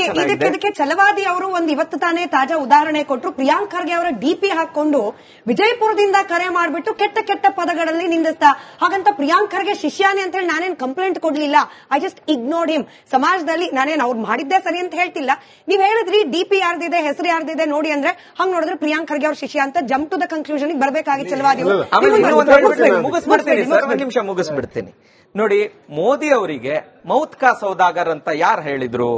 ಇದಕ್ಕೆ ಛಲವಾದಿ ಅವರು ಒಂದು ಇವತ್ತು ತಾನೇ ತಾಜಾ ಉದಾಹರಣೆ ಕೊಟ್ಟರು. ಪ್ರಿಯಾಂಕ್ ಖರ್ಗೆ ಅವರ ಡಿಪಿ ಹಾಕೊಂಡು ವಿಜಯಪುರದಿಂದ ಕರೆ ಮಾಡ್ಬಿಟ್ಟು ಕೆಟ್ಟ ಕೆಟ್ಟ ಪದಗಳಲ್ಲಿ ನಿಂದಿಸ್ತಾ. ಹಾಗಂತ ಪ್ರಿಯಾಂಕ್ ಖರ್ಗೆ ಶಿಷ್ಯಾನೆ ಅಂತ ಹೇಳಿ ನಾನೇನ್ ಕಂಪ್ಲೇಂಟ್ ಕೊಡ್ಲಿಲ್ಲ, ಐ ಜಸ್ಟ್ ಇಗ್ನೋರ್ಡ್ ಹಿಮ್. ಸಮಾಜದಲ್ಲಿ ನಾನೇನ್ ಅವ್ರು ಮಾಡಿದ್ದೆ ಸರಿ ಅಂತ ಹೇಳ್ತಿಲ್ಲ. ನೀವ್ ಹೇಳಿದ್ರಿ ಡಿಪಿ ಯಾರ್ದಿದೆ, ಹೆಸರು ಯಾರ್ದಿದೆ ನೋಡಿ ಅಂದ್ರೆ, ಹಂಗ್ ನೋಡಿದ್ರೆ ಪ್ರಿಯಾಂಕ್ ಖರ್ಗೆ ಅವ್ರ ಶಿಷ್ಯ ಅಂತ ಜಂಪ್ ಟು ದ ಕನ್ಕ್ಲೂಷನ್ ಬರ್ಬೇಕಾಗಿ ಛಲವಾದಿ. ನಿಮಿಷ ಮುಗಿಸ್ಬಿಡ್ತೀನಿ ನೋಡಿ. ಮೋದಿ ಅವರಿಗೆ ಮೌತ್ ಕಾ ಸೌದಾಗರ್ ಅಂತ ಯಾರು ಹೇಳಿದ್ರು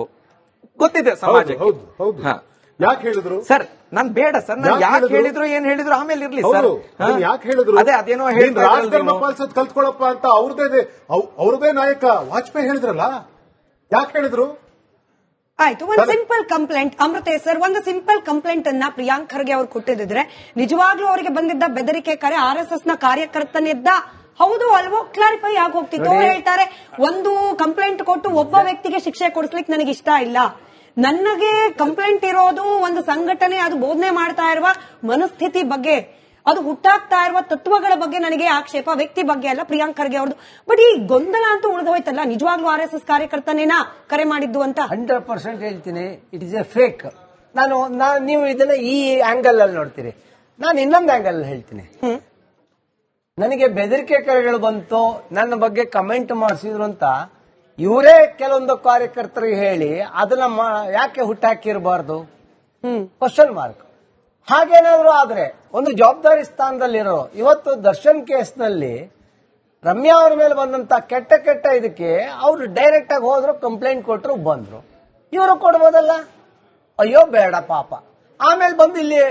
ಗೊತ್ತಿದೆ ಸಮಾಜಕ್ಕೆ. ಯಾಕೆ ಹೇಳಿದ್ರು ಸರ್? ನಾನ್ ಬೇಡ ಸರ್, ನಾನು ಯಾಕೆ ಹೇಳಿದ್ರು ಏನ್ ಹೇಳಿದ್ರು ಆಮೇಲೆ ಇರ್ಲಿ ಸರ್. ಯಾಕೆ ಹೇಳಿದ್ರು? ಅದೇನೋ ರಾಜಧರ್ಮ ಪಾಲಿಸೋದು ಕಲ್ತ್ಕೊಳಪ್ಪ ಅಂತ ಅವ್ರದೇ ನಾಯಕ ವಾಜಪೇಯಿ ಹೇಳಿದ್ರಲ್ಲ, ಯಾಕೆ ಹೇಳಿದ್ರು? ಆಯ್ತು, ಒಂದು ಸಿಂಪಲ್ ಕಂಪ್ಲೇಂಟ್ ಅಮೃತೆ ಸರ್, ಒಂದು ಸಿಂಪಲ್ ಕಂಪ್ಲೇಂಟ್ ಅನ್ನ ಪ್ರಿಯಾಂಕ್ ಖರ್ಗೆ ಅವ್ರು ಕೊಟ್ಟಿದ್ರೆ ನಿಜವಾಗ್ಲೂ ಅವರಿಗೆ ಬಂದಿದ್ದ ಬೆದರಿಕೆ ಕರೆ RSS ನ ಕಾರ್ಯಕರ್ತನಿದ್ದ, ಹೌದು ಅಲ್ವೋ ಕ್ಲಾರಿಫೈ ಆಗಿ ಹೋಗ್ತಿತ್ತು. ಅವ್ರು ಹೇಳ್ತಾರೆ ಒಂದು ಕಂಪ್ಲೇಂಟ್ ಕೊಟ್ಟು ಒಬ್ಬ ವ್ಯಕ್ತಿಗೆ ಶಿಕ್ಷೆ ಕೊಡಿಸ್ಲಿಕ್ಕೆ ನನಗೆ ಇಷ್ಟ ಇಲ್ಲ. ನನಗೆ ಕಂಪ್ಲೇಂಟ್ ಇರೋದು ಒಂದು ಸಂಘಟನೆ ಅದು ಬೋಧನೆ ಮಾಡ್ತಾ ಇರುವ ಮನಸ್ಥಿತಿ ಬಗ್ಗೆ, ಅದು ಹುಟ್ಟಾಗ್ತಾ ಇರುವ ತತ್ವಗಳ ಬಗ್ಗೆ ನನಗೆ ಆಕ್ಷೇಪ, ವ್ಯಕ್ತಿ ಬಗ್ಗೆ ಅಲ್ಲ ಪ್ರಿಯಾಂಕ್ ಖರ್ಗೆ ಅವ್ರದ್ದು. ಬಟ್ ಈ ಗೊಂದಲ ಅಂತೂ ಉಳಿದೋಯ್ತಲ್ಲ, ನಿಜವಾಗ್ಲೂ RSS ಕಾರ್ಯಕರ್ತನೇನಾ ಕರೆ ಮಾಡಿದ್ದು ಅಂತ 100% ಹೇಳ್ತೀನಿ. It is A fake. ನೀವು ಇದನ್ನ ಈ ಆಂಗಲ್ ಅಲ್ಲಿ ನೋಡ್ತೀರಿ, ನಾನು ಇನ್ನೊಂದು ಆಂಗಲ್ ಹೇಳ್ತೀನಿ. ನನಗೆ ಬೆದರಿಕೆ ಕರೆಗಳು ಬಂತು, ನನ್ನ ಬಗ್ಗೆ ಕಮೆಂಟ್ ಮಾಡಿಸಿದ್ರು ಅಂತ ಇವರೇ ಕೆಲವೊಂದು ಕಾರ್ಯಕರ್ತರಿಗೆ ಹೇಳಿ ಅದನ್ನ ಯಾಕೆ ಹುಟ್ಟಾಕಿರಬಾರ್ದು? Question mark. ಹಾಗೇನಾದ್ರು ಆದ್ರೆ ಒಂದು ಜವಾಬ್ದಾರಿ ಸ್ಥಾನದಲ್ಲಿರೋ ಇವತ್ತು ದರ್ಶನ್ ಕೇಸ್ನಲ್ಲಿ ರಮ್ಯಾ ಅವ್ರ ಮೇಲೆ ಬಂದಂತ ಕೆಟ್ಟ ಕೆಟ್ಟ ಇದಕ್ಕೆ ಅವ್ರು ಡೈರೆಕ್ಟ್ ಆಗಿ ಹೋದ್ರು, ಕಂಪ್ಲೇಂಟ್ ಕೊಟ್ರು, ಬಂದ್ರು. ಇವರು ಕೊಡ್ಬೋದಲ್ಲ? ಅಯ್ಯೋ ಬೇಡ ಪಾಪ. ಆಮೇಲೆ ಬಂದು ಇಲ್ಲಿ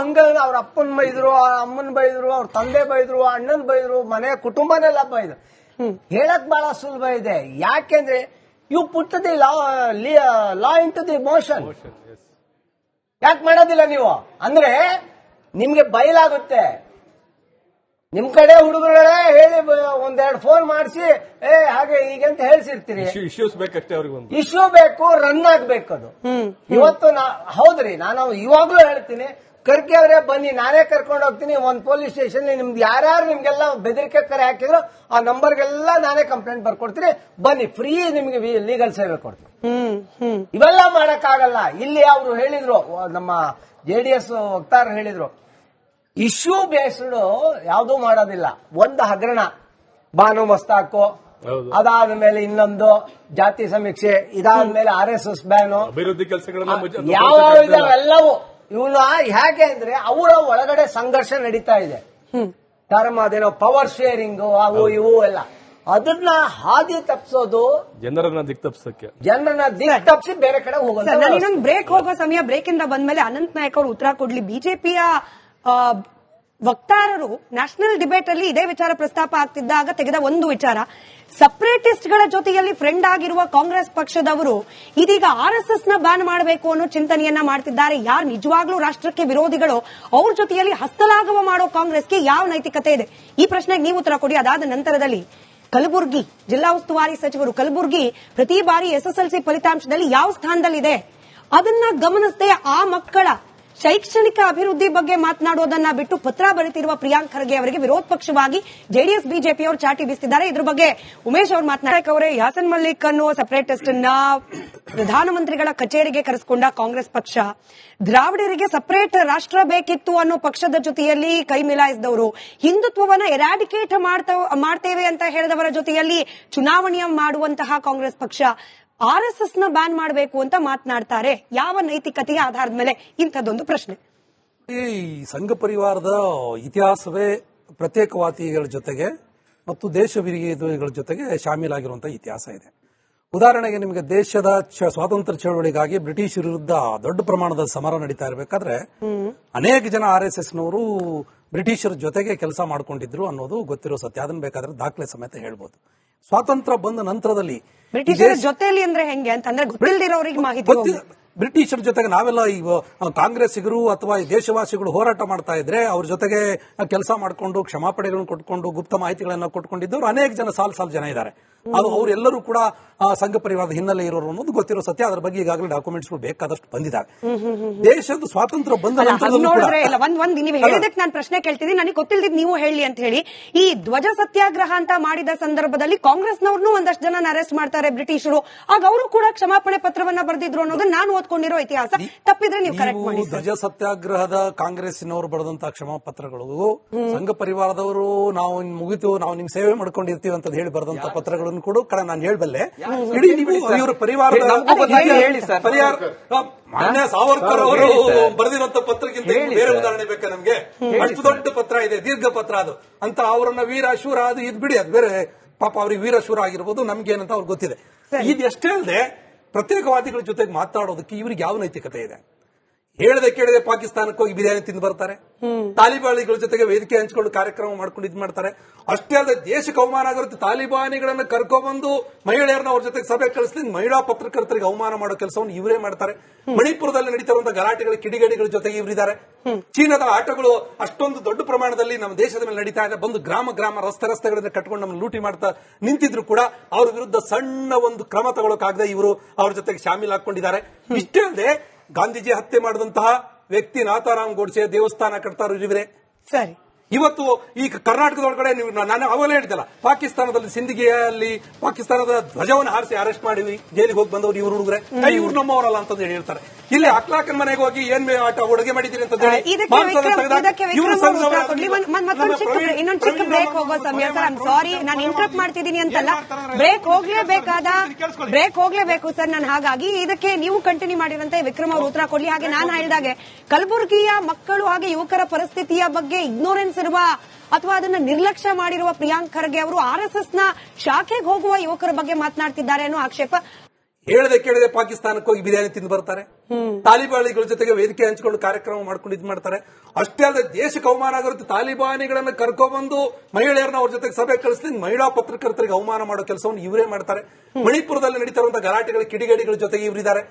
ಹಂಗ ಅವ್ರ ಅಪ್ಪನ್ ಬೈದ್ರು, ಅಮ್ಮನ್ ಬೈದ್ರು, ಅವ್ರ ತಂದೆ ಬೈದ್ರು, ಅಣ್ಣನ್ ಬೈದ್ರು, ಮನೆ ಕುಟುಂಬನೆಲ್ಲ ಬೈದ್ರು. ಹೇಳಕ್ ಬಹಳ ಸುಲಭ ಇದೆ. ಯಾಕೆಂದ್ರೆ you put the law into the motion. ಯಾಕೆ ಮಾಡೋದಿಲ್ಲ ನೀವು? ಅಂದ್ರೆ ನಿಮ್ಗೆ ಬಯಲಾಗುತ್ತೆ. ನಿಮ್ ಕಡೆ ಹುಡುಗರುಗಳೇ ಹೇಳಿ ಒಂದೆರಡು ಫೋನ್ ಮಾಡಿಸಿ ಹಾಗೆ ಹೀಗೆ ಅಂತ ಹೇಳ್ಸಿರ್ತೀರಿ. ಇಶ್ಯೂ ಬೇಕು, ರನ್ ಆಗ್ಬೇಕು ಅದು. ಇವತ್ತು ಹೌದ್ರಿ, ನಾನು ಇವಾಗ್ಲೂ ಹೇಳ್ತೀನಿ, ಖರ್ಗೆ ಅವರೇ ಬನ್ನಿ, ನಾನೇ ಕರ್ಕೊಂಡು ಹೋಗ್ತೀನಿ. ಒಂದ್ ಪೊಲೀಸ್ ಸ್ಟೇಷನ್ ನಿಮ್ದು ಯಾರ್ಯಾರು ನಿಮ್ಗೆಲ್ಲ ಬೆದರಿಕೆ ಕರೆ ಹಾಕಿದ್ರು ಆ ನಂಬರ್ಗೆಲ್ಲ ನಾನೇ ಕಂಪ್ಲೇಂಟ್ ಬರ್ಕೊಡ್ತೀನಿ, ಬನ್ನಿ, ಫ್ರೀ ನಿಮ್ಗೆ ಲೀಗಲ್ ಸೇವೆ ಕೊಡ್ತೀನಿ. ಇವೆಲ್ಲ ಮಾಡಕ್ಕಾಗಲ್ಲ. ಇಲ್ಲಿ ಅವರು ಹೇಳಿದ್ರು, ನಮ್ಮ JDS ವಕ್ತಾರ ಹೇಳಿದ್ರು, ಇಶ್ಯೂ ಬೇಸ್ಡ್ ಯಾವ್ದೂ ಮಾಡೋದಿಲ್ಲ. ಒಂದು ಹಗರಣ ಬಾನು ಮಸ್ತಾಕು, ಅದಾದ್ಮೇಲೆ ಇನ್ನೊಂದು ಜಾತಿ ಸಮೀಕ್ಷೆ, ಇದಾದ್ಮೇಲೆ RSS ಬ್ಯಾನು, ಅಭಿವೃದ್ಧಿ ಕೆಲಸಗಳನ್ನ ಯಾವ ಎಲ್ಲವೂ ಇವನ್ನ ಹೇಗೆ ಅಂದ್ರೆ ಅವರ ಒಳಗಡೆ ಸಂಘರ್ಷ ನಡೀತಾ ಇದೆ. ಟರ್ಮ್ ಅದೇನೋ ಪವರ್ ಶೇರಿಂಗ್ ಅವು ಇವು ಎಲ್ಲ, ಅದನ್ನ ಹಾದಿ ತಪ್ಪಿಸೋದು, ಜನರನ್ನ ದಿಕ್ ತಪ್ಪಿಸಿ ಬೇರೆ ಕಡೆ ಹೋಗೋದು. ಇನ್ನೊಂದು ಬ್ರೇಕ್ ಹೋಗೋ ಸಮಯ. ಬ್ರೇಕ್ ಇಂದ ಬಂದ್ಮೇಲೆ ಅನಂತ್ ನಾಯಕ್ ಅವರು ಉತ್ತರ ಕೊಡ್ಲಿ. ಬಿಜೆಪಿಯ ವಕ್ತಾರರು ನ್ಯಾಷನಲ್ ಡಿಬೇಟ್ ಅಲ್ಲಿ ಇದೇ ವಿಚಾರ ಪ್ರಸ್ತಾಪ ಆಗ್ತಿದ್ದಾಗ ತೆಗೆದ ಒಂದು ವಿಚಾರ, ಸಪರೇಟಿಸ್ಟ್ ಗಳ ಜೊತೆಯಲ್ಲಿ ಫ್ರೆಂಡ್ ಆಗಿರುವ ಕಾಂಗ್ರೆಸ್ ಪಕ್ಷದವರು ಇದೀಗ RSS ನ ಬ್ಯಾನ್ ಮಾಡಬೇಕು ಅನ್ನೋ ಚಿಂತನೆಯನ್ನ ಮಾಡ್ತಿದ್ದಾರೆ. ಯಾರು ನಿಜವಾಗ್ಲೂ ರಾಷ್ಟ್ರಕ್ಕೆ ವಿರೋಧಿಗಳು ಅವ್ರ ಜೊತೆಯಲ್ಲಿ ಹಸ್ತಲಾಘವ ಮಾಡೋ ಕಾಂಗ್ರೆಸ್ಗೆ ಯಾವ ನೈತಿಕತೆ ಇದೆ? ಈ ಪ್ರಶ್ನೆಗೆ ನೀವು ಉತ್ತರ ಕೊಡಿ. ಅದಾದ ನಂತರದಲ್ಲಿ ಕಲಬುರ್ಗಿ ಜಿಲ್ಲಾ ಉಸ್ತುವಾರಿ ಸಚಿವರು, ಕಲಬುರ್ಗಿ ಪ್ರತಿ ಬಾರಿ SSLC ಫಲಿತಾಂಶದಲ್ಲಿ ಯಾವ ಸ್ಥಾನದಲ್ಲಿದೆ ಅದನ್ನ ಗಮನಿಸದೆ ಆ ಮಕ್ಕಳ ಶೈಕ್ಷಣಿಕ ಅಭಿವೃದ್ಧಿ ಬಗ್ಗೆ ಮಾತನಾಡೋದನ್ನ ಬಿಟ್ಟು ಪತ್ರ ಬರೆತಿರುವ ಪ್ರಿಯಾಂಕ್ ಖರ್ಗೆ ಅವರಿಗೆ ವಿರೋಧ ಪಕ್ಷವಾಗಿ JDS ಬಿಜೆಪಿ ಅವರು ಚಾಟಿ ಬೀಸಿದ್ದಾರೆ. ಇದ್ರ ಬಗ್ಗೆ ಉಮೇಶ್ ಅವರು ಮಾತನಾಡಕ್ಕೆ ಯಾಸನ್ ಮಲ್ಲಿಕ್ ಅನ್ನೋ ಸಪರೇಟಿಸ್ಟ್ ಅನ್ನ ಪ್ರಧಾನಮಂತ್ರಿಗಳ ಕಚೇರಿಗೆ ಕರೆಸಿಕೊಂಡ ಕಾಂಗ್ರೆಸ್ ಪಕ್ಷ, ದ್ರಾವಿಡರಿಗೆ ಸಪರೇಟ್ ರಾಷ್ಟ್ರ ಬೇಕಿತ್ತು ಅನ್ನೋ ಪಕ್ಷದ ಜೊತೆಯಲ್ಲಿ ಕೈ ಮಿಲಾಯಿಸಿದವರು, ಹಿಂದುತ್ವವನ್ನ ಎರಾಡಿಕೇಟ್ ಮಾಡ್ತೇವೆ ಅಂತ ಹೇಳಿದವರ ಜೊತೆಯಲ್ಲಿ ಚುನಾವಣೆಯ ಮಾಡುವಂತಹ ಕಾಂಗ್ರೆಸ್ ಪಕ್ಷ RSS ನ ಬ್ಯಾನ್ ಮಾಡಬೇಕು ಅಂತ ಮಾತನಾಡ್ತಾರೆ. ಯಾವ ನೈತಿಕತೆಯ ಆಧಾರದ ಮೇಲೆ? ಇಂಥದ್ದೊಂದು ಪ್ರಶ್ನೆ. ಈ ಸಂಘ ಪರಿವಾರದ ಇತಿಹಾಸವೇ ಪ್ರತ್ಯೇಕವಾದಿಗಳ ಜೊತೆಗೆ ಮತ್ತು ದೇಶ ವಿರೋಧಿಗಳ ಜೊತೆಗೆ ಶಾಮೀಲಾಗಿರುವಂತಹ ಇತಿಹಾಸ ಇದೆ. ಉದಾಹರಣೆಗೆ ನಿಮಗೆ ದೇಶದ ಸ್ವಾತಂತ್ರ್ಯ ಚಳವಳಿಗಾಗಿ ಬ್ರಿಟಿಷರ ವಿರುದ್ಧ ದೊಡ್ಡ ಪ್ರಮಾಣದ ಸಮರ ನಡೀತಾ ಇರಬೇಕಾದ್ರೆ ಅನೇಕ ಜನ RSSನವರು ಬ್ರಿಟಿಷರ ಜೊತೆಗೆ ಕೆಲಸ ಮಾಡ್ಕೊಂಡಿದ್ರು ಅನ್ನೋದು ಗೊತ್ತಿರೋ ಸತ್ಯ. ಅದನ್ನ ಬೇಕಾದ್ರೆ ದಾಖಲೆ ಸಮೇತ ಹೇಳ್ಬೋದು. ಸ್ವಾತಂತ್ರ್ಯ ಬಂದ ನಂತರದಲ್ಲಿ ಬ್ರಿಟಿಷರ ಜೊತೆಯಲ್ಲಿ ಅಂದ್ರೆ ಹೆಂಗೆ ಅಂತಂದ್ರೆ ಗೊತ್ತಿಲ್ಲದಿರೋರಿಗೆ ಮಾಹಿತಿ, ಬ್ರಿಟಿಷರ ಜೊತೆಗೆ ನಾವೆಲ್ಲ ಈ ಕಾಂಗ್ರೆಸ್ಸಿಗರು ಅಥವಾ ದೇಶವಾಸಿಗಳು ಹೋರಾಟ ಮಾಡ್ತಾ ಇದ್ರೆ ಅವ್ರ ಜೊತೆಗೆ ಕೆಲಸ ಮಾಡಿಕೊಂಡು ಕ್ಷಮಾಪಣೆಗಳನ್ನು ಕೊಟ್ಕೊಂಡು ಗುಪ್ತ ಮಾಹಿತಿಗಳನ್ನ ಕೊಟ್ಕೊಂಡಿದ್ದವರು ಅನೇಕ ಜನ ಸಾಲು ಜನ ಇದ್ದಾರೆ. ಅದು ಅವರೆಲ್ಲರೂ ಕೂಡ ಸಂಘ ಪರಿವಾರದ ಹಿನ್ನೆಲೆ ಇರೋರು ಅನ್ನೋದು ಗೊತ್ತಿರೋ ಸತ್ಯ. ಅದರ ಬಗ್ಗೆ ಈಗಾಗಲೇ ಡಾಕ್ಯುಮೆಂಟ್ಸ್ ಬೇಕಾದಷ್ಟು ಬಂದಿದ್ದಾವೆ. ದೇಶದ ಸ್ವಾತಂತ್ರ್ಯ ಬಂದ ನೋಡಿದ್ರೆ ನೀವು ಹೇಳಿದಕ್ಕೆ ನಾನು ಪ್ರಶ್ನೆ ಕೇಳ್ತೀನಿ, ನನಗೆ ಗೊತ್ತಿಲ್ಲದಿದ್ದು ನೀವು ಹೇಳಿ ಅಂತ ಹೇಳಿ. ಈ ಧ್ವಜ ಸತ್ಯಾಗ್ರಹ ಅಂತ ಮಾಡಿದ ಸಂದರ್ಭದಲ್ಲಿ ಕಾಂಗ್ರೆಸ್ನವ್ರನ್ನೂ ಒಂದಷ್ಟು ಜನ ಅರೆಸ್ಟ್ ಮಾಡ್ತಾರೆ ಬ್ರಿಟಿಷರು. ಆಗ ಅವರು ಕೂಡ ಕ್ಷಮಾಪಣೆ ಪತ್ರವನ್ನ ಬರೆದಿದ್ರು ಅನ್ನೋದನ್ನ ನಾನು ಓದ್ಕೊಂಡಿರೋ ಇತಿಹಾಸ. ತಪ್ಪಿದ್ರೆ ನೀವು ಕರೆಕ್ಟ್ ಮಾಡಿ. ಧ್ವಜ ಸತ್ಯಾಗ್ರಹದ ಕಾಂಗ್ರೆಸ್ಸಿನವರು ಬರೆದಂತಹ ಕ್ಷಮಾಪತ್ರಗಳು ಸಂಘ ಪರಿವಾರದವರು ನಾವು ಮುಗಿತು, ನಾವು ನಿಮ್ ಸೇವೆ ಮಾಡ್ಕೊಂಡಿರ್ತೀವಿ ಅಂತ ಹೇಳಿ ಬರೆದಂತ ಪತ್ರಗಳನ್ನು ಕೂಡ ನಾನು ಹೇಳಬಲ್ಲೆ. ಇಡೀ ನೀವು ಇವರ ಪರಿವಾರದ ಮಾನ್ಯ ಸಾವರ್ಕರ್ ಅವರು ಬರೆದಿರುವಂತ ಪತ್ರಕ್ಕಿಂತ ಬೇರೆ ಉದಾಹರಣೆ ಬೇಕಾ ನಮ್ಗೆ? ಅಷ್ಟು ದೊಡ್ಡ ಪತ್ರ ಇದೆ, ದೀರ್ಘ ಪತ್ರ ಅದು ಅಂತ. ಅವರನ್ನ ವೀರ ಶೂರ ಅದು ಇದು ಬಿಡಿ, ಅದು ಬೇರೆ. ಪಾಪ ಅವ್ರಿಗೆ ವೀರ ಶೂರ ಆಗಿರ್ಬೋದು, ನಮ್ಗೇನಂತ ಅವ್ರಿಗೆ ಗೊತ್ತಿದೆ. ಇದು ಎಷ್ಟೇ ಅಲ್ಲದೆ ಪ್ರತ್ಯೇಕವಾದಿಗಳ ಜೊತೆಗೆ ಮಾತಾಡೋದಕ್ಕೆ ಇವ್ರಿಗೆ ಯಾವ ನೈತಿಕತೆ ಇದೆ? ಹೇಳದೆ ಕೇಳದೆ ಪಾಕಿಸ್ತಾನಕ್ಕೆ ಹೋಗಿ ಬಿರಿಯಾನಿ ತಿಂದು ಬರ್ತಾರೆ, ತಾಲಿಬಾನಿಗಳ ಜೊತೆಗೆ ವೇದಿಕೆ ಹಂಚಿಕೊಂಡು ಕಾರ್ಯಕ್ರಮ ಮಾಡ್ಕೊಂಡು ಇದ್ ಮಾಡ್ತಾರೆ. ಅಷ್ಟೇ ಅಲ್ಲದೆ ದೇಶಕ್ಕೆ ಅವಮಾನ ಆಗಿರುತ್ತೆ. ತಾಲಿಬಾನಿಗಳನ್ನ ಕರ್ಕೊಂಡ್ಬಂದು ಮಹಿಳೆಯರನ್ನ ಅವ್ರ ಜೊತೆಗೆ ಸಭೆ ಕಳಿಸಿ ಮಹಿಳಾ ಪತ್ರಕರ್ತರಿಗೆ ಅವಮಾನ ಮಾಡೋ ಕೆಲಸವನ್ನು ಇವರೇ ಮಾಡ್ತಾರೆ. ಮಣಿಪುರದಲ್ಲಿ ನಡೀತಿರುವಂತಹ ಗಲಾಟೆಗಳ ಕಿಡಿಗೇಡಿಗಳ ಜೊತೆಗೆ ಇವರಿದ್ದಾರೆ. ಚೀನಾದ ಆಟಗಳು ಅಷ್ಟೊಂದು ದೊಡ್ಡ ಪ್ರಮಾಣದಲ್ಲಿ ನಮ್ಮ ದೇಶದ ಮೇಲೆ ನಡೀತಾ ಇದೆ. ಬಂದು ಗ್ರಾಮ ರಸ್ತೆಗಳಿಂದ ಕಟ್ಕೊಂಡು ನಮ್ಮನ್ನು ಲೂಟಿ ಮಾಡ್ತಾ ನಿಂತಿದ್ರು ಕೂಡ ಅವ್ರ ವಿರುದ್ಧ ಸಣ್ಣ ಒಂದು ಕ್ರಮ ತಗೊಳ್ಳೋಕಾಗದೆ ಇವರು ಅವ್ರ ಜೊತೆಗೆ ಶಾಮೀಲ್ ಹಾಕೊಂಡಿದ್ದಾರೆ. ಇಷ್ಟೇ ಅಲ್ಲದೆ ಗಾಂಧೀಜಿ ಹತ್ಯೆ ಮಾಡಿದಂತಹ ವ್ಯಕ್ತಿ ನಾಥಾರಾಮ್ ಗೋಡ್ಸೆ ದೇವಸ್ಥಾನ ಕಟ್ತಾರು ಇವರೇ. ಸರಿ, ಇವತ್ತು ಈ ಕರ್ನಾಟಕದೊಳಗಡೆ ನೀವು ನಾನು ಅವಾಗಲೇ ಹೇಳಿದ್ದಲ್ಲ, ಪಾಕಿಸ್ತಾನದಲ್ಲಿ ಸಿಂಧಿಗೆಯಲ್ಲಿ ಪಾಕಿಸ್ತಾನದ ಧ್ವಜವನ್ನು ಹಾರಿಸಿ ಅರೆಸ್ಟ್ ಮಾಡಿವಿ, ಜೈಲಿಗೆ ಹೋಗಿ ಬಂದವರು ಇವರು ಹುಡುಗರೆ, ಇವ್ರು ನಮ್ಮವರಲ್ಲ ಅಂತ ಹೇಳ್ತಾರೆ. ಇಲ್ಲಿ ಅಕ್ಲಾಕನ್ ಮನೆಗೆ ಹೋಗಿ ಏನ್ ಆಟ ಅಡುಗೆ ಮಾಡಿದ್ದೀರಿ ಅಂತ ಇನ್ನೊಂದು ಚಿಕ್ಕ ಬ್ರೇಕ್ ಹೋಗೋ ಸಮಯ ಸರ್. ಐಮ್ ಸಾರಿ, ನಾನು ಇಂಟರಪ್ಟ್ ಮಾಡ್ತಿದ್ದೀನಿ ಅಂತಲ್ಲ, ಬ್ರೇಕ್ ಹೋಗ್ಲೇಬೇಕು ಸರ್ ನಾನು. ಹಾಗಾಗಿ ಇದಕ್ಕೆ ನೀವು ಕಂಟಿನ್ಯೂ ಮಾಡಿರಂತೆ ವಿಕ್ರಮ್ ಅವರು ಉತ್ತರ ಕೊಡ್ಲಿ. ಹಾಗೆ ನಾನು ಹೇಳಿದಾಗೆ ಕಲಬುರಗಿಯ ಮಕ್ಕಳು ಹಾಗೆ ಯುವಕರ ಪರಿಸ್ಥಿತಿಯ ಬಗ್ಗೆ ಇಗ್ನೋರೆನ್ಸ್ ಇರುವ ಅಥವಾ ಅದನ್ನ ನಿರ್ಲಕ್ಷ್ಯ ಮಾಡಿರುವ ಪ್ರಿಯಾಂಕ್ ಖರ್ಗೆ ಅವರು RSS ನ ಶಾಖೆಗೆ ಹೋಗುವ ಯುವಕರ ಬಗ್ಗೆ ಮಾತನಾಡ್ತಿದ್ದಾರೆ ಅನ್ನೋ ಆಕ್ಷೇಪ. ಹೇಳದೆ ಕೇಳದೆ ಪಾಕಿಸ್ತಾನಕ್ಕೆ ಹೋಗಿ ಬಿರಿಯಾನಿ ತಿಂದು ಬರ್ತಾರೆ, ತಾಲಿಬಾನಿಗಳ ಜೊತೆಗೆ ವೇದಿಕೆ ಹಂಚಿಕೊಂಡು ಕಾರ್ಯಕ್ರಮ ಮಾಡ್ಕೊಂಡು ಇದ್ ಮಾಡ್ತಾರೆ. ಅಷ್ಟೇ ಅಲ್ಲದೆ ದೇಶಕ್ಕೆ ಅವಮಾನ ಆಗಿರುತ್ತೆ. ತಾಲಿಬಾನಿಗಳನ್ನ ಕರ್ಕೊಂಡ್ಬಂದು ಮಹಿಳೆಯರನ್ನ ಅವ್ರ ಜೊತೆಗೆ ಸಭೆ ಕಳಿಸಿ ಮಹಿಳಾ ಪತ್ರಕರ್ತರಿಗೆ ಅವಮಾನ ಮಾಡೋ ಕೆಲಸವನ್ನು ಇವರೇ ಮಾಡ್ತಾರೆ. ಮಣಿಪುರದಲ್ಲಿ ನಡೀತಿರುವಂತಹ ಗಲಾಟೆಗಳ ಕಿಡಿಗೇಡಿಗಳ ಜೊತೆಗೆ ಇವರಿದ್ದಾರೆ.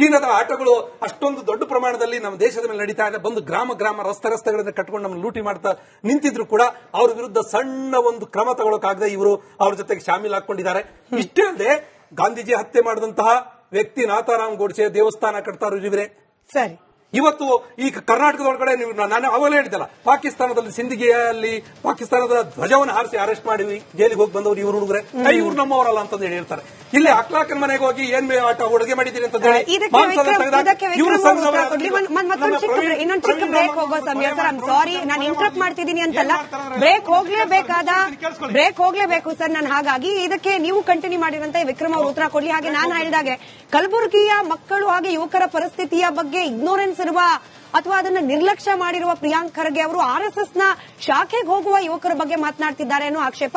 ಚೀನಾದ ಆಟಗಳು ಅಷ್ಟೊಂದು ದೊಡ್ಡ ಪ್ರಮಾಣದಲ್ಲಿ ನಮ್ಮ ದೇಶದ ಮೇಲೆ ನಡೀತಾ ಇದೆ. ಬಂದು ಗ್ರಾಮ ರಸ್ತೆಗಳಿಂದ ಕಟ್ಕೊಂಡು ನಮ್ಮನ್ನು ಲೂಟಿ ಮಾಡ್ತಾ ನಿಂತಿದ್ರು ಕೂಡ ಅವ್ರ ವಿರುದ್ಧ ಸಣ್ಣ ಒಂದು ಕ್ರಮ ತಗೊಳ್ಳೋಕಾಗದೆ ಇವರು ಅವ್ರ ಜೊತೆಗೆ ಶಾಮೀಲ್ ಹಾಕೊಂಡಿದ್ದಾರೆ. ಇಷ್ಟೇ ಅಲ್ಲದೆ ಗಾಂಧೀಜಿ ಹತ್ಯೆ ಮಾಡಿದಂತಹ ವ್ಯಕ್ತಿ ನಾಥಾರಾಮ್ ಗೋಡ್ಸೆ ದೇವಸ್ಥಾನ ಕಟ್ತಾರು ಇವರೇ. ಸರಿ, ಇವತ್ತು ಈ ಕರ್ನಾಟಕದೊಳಗಡೆ ನೀವು ನಾನು ಅವಾಗಲೇ ಹೇಳಿದ್ದಲ್ಲ, ಪಾಕಿಸ್ತಾನದಲ್ಲಿ ಸಿಂಧಿಗೆಯಲ್ಲಿ ಪಾಕಿಸ್ತಾನದ ಧ್ವಜವನ್ನು ಹಾರಿಸಿ ಅರೆಸ್ಟ್ ಮಾಡಿವಿ, ಜೈಲಿಗೆ ಹೋಗಿ ಬಂದವರು ಇವರು ಹುಡುಗರೆ, ಇವ್ರು ನಮ್ಮವರಲ್ಲ ಅಂತ ಹೇಳ್ತಾರೆ. ಇಲ್ಲಿ ಅಕ್ಲಾಕನ್ ಮನೆಗೆ ಹೋಗಿ ಏನ್ ಆಟ ಅಡುಗೆ ಮಾಡಿದ್ದೀರಿ ಅಂತ ಇನ್ನೊಂದು ಚಿಕ್ಕ ಬ್ರೇಕ್ ಹೋಗೋ ಸಮಯ ಸರ್. ಐಮ್ ಸಾರಿ, ನಾನು ಇಂಟರಪ್ಟ್ ಮಾಡ್ತಿದ್ದೀನಿ ಅಂತಲ್ಲ, ಬ್ರೇಕ್ ಹೋಗ್ಲೇಬೇಕು ಸರ್ ನಾನು. ಹಾಗಾಗಿ ಇದಕ್ಕೆ ನೀವು ಕಂಟಿನ್ಯೂ ಮಾಡಿರಂತೆ ವಿಕ್ರಮ್ ಅವರು ಉತ್ತರ ಕೊಡ್ಲಿ. ಹಾಗೆ ನಾನು ಹೇಳಿದಾಗೆ ಕಲಬುರಗಿಯ ಮಕ್ಕಳು ಹಾಗೆ ಯುವಕರ ಪರಿಸ್ಥಿತಿಯ ಬಗ್ಗೆ ಇಗ್ನೋರೆನ್ಸ್ ಇರುವ ಅಥವಾ ಅದನ್ನ ನಿರ್ಲಕ್ಷ್ಯ ಮಾಡಿರುವ ಪ್ರಿಯಾಂಕ್ ಖರ್ಗೆ ಅವರು RSS ನ ಶಾಖೆಗೆ ಹೋಗುವ ಯುವಕರ ಬಗ್ಗೆ ಮಾತನಾಡ್ತಿದ್ದಾರೆ ಅನ್ನೋ ಆಕ್ಷೇಪ.